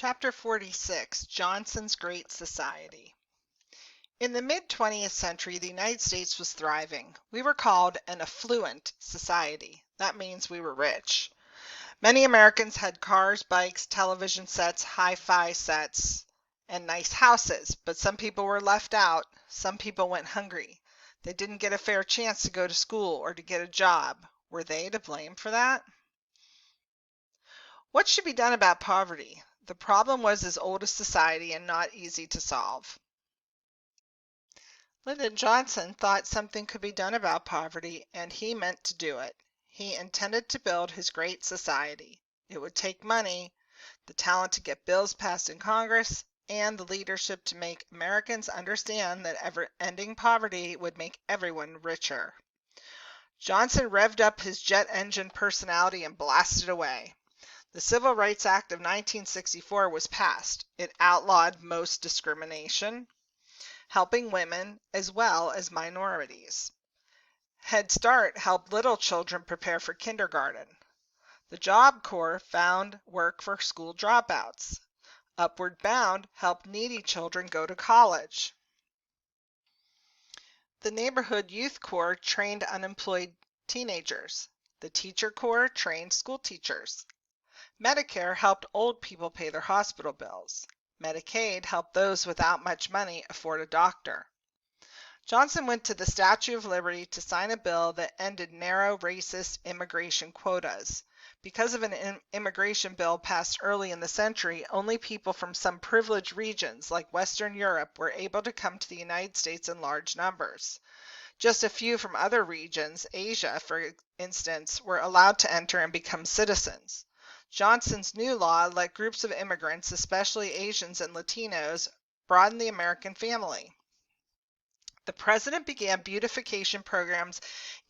Chapter 46, Johnson's Great Society. In the mid-20th century, the United States was thriving. We were called an affluent society. That means we were rich. Many Americans had cars, bikes, television sets, hi-fi sets, and nice houses, but some people were left out. Some people went hungry. They didn't get a fair chance to go to school or to get a job. Were they to blame for that? What should be done about poverty? The problem was as old as society and not easy to solve. Lyndon Johnson thought something could be done about poverty, and he meant to do it. He intended to build his great society. It would take money, the talent to get bills passed in Congress, and the leadership to make Americans understand that ending poverty would make everyone richer. Johnson revved up his jet engine personality and blasted away. The Civil Rights Act of 1964 was passed. It outlawed most discrimination, helping women as well as minorities. Head Start helped little children prepare for kindergarten. The Job Corps found work for school dropouts. Upward Bound helped needy children go to college. The Neighborhood Youth Corps trained unemployed teenagers. The Teacher Corps trained school teachers. Medicare helped old people pay their hospital bills. Medicaid helped those without much money afford a doctor. Johnson went to the Statue of Liberty to sign a bill that ended narrow racist immigration quotas. Because of an immigration bill passed early in the century, only people from some privileged regions like Western Europe were able to come to the United States in large numbers. Just a few from other regions, Asia for instance, were allowed to enter and become citizens. Johnson's new law let groups of immigrants, especially Asians and Latinos, broaden the American family. The president began beautification programs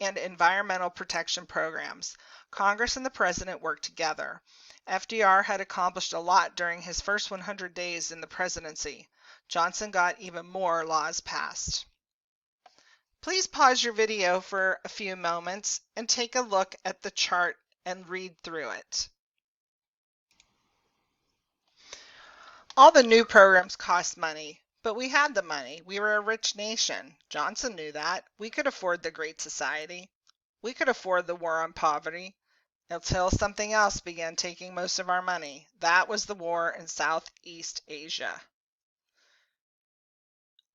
and environmental protection programs. Congress and the president worked together. FDR had accomplished a lot during his first 100 days in the presidency. Johnson got even more laws passed. Please pause your video for a few moments and take a look at the chart and read through it. All the new programs cost money, but we had the money. We were a rich nation. Johnson knew that. We could afford the Great Society. We could afford the war on poverty until something else began taking most of our money. That was the war in Southeast Asia.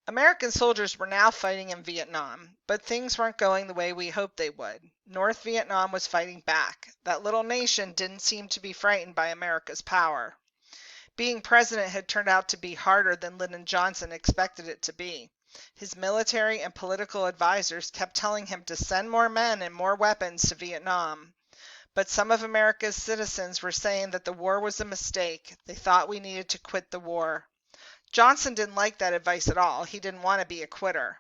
American soldiers were now fighting in Vietnam, but things weren't going the way we hoped they would. North Vietnam was fighting back. That little nation didn't seem to be frightened by America's power. Being president had turned out to be harder than Lyndon Johnson expected it to be. His military and political advisors kept telling him to send more men and more weapons to Vietnam. But some of America's citizens were saying that the war was a mistake. They thought we needed to quit the war. Johnson didn't like that advice at all. He didn't want to be a quitter.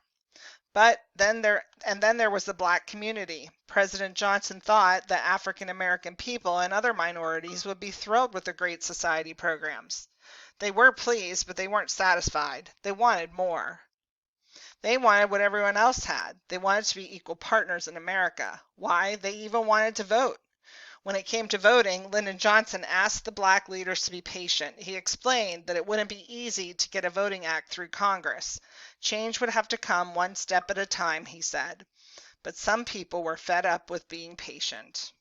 But then there was the black community. President Johnson thought that African American people and other minorities would be thrilled with the Great Society programs. They were pleased, but they weren't satisfied. They wanted more. They wanted what everyone else had. They wanted to be equal partners in America. Why? They even wanted to vote. When it came to voting, Lyndon Johnson asked the black leaders to be patient. He explained that it wouldn't be easy to get a voting act through Congress. Change would have to come one step at a time, he said. But some people were fed up with being patient.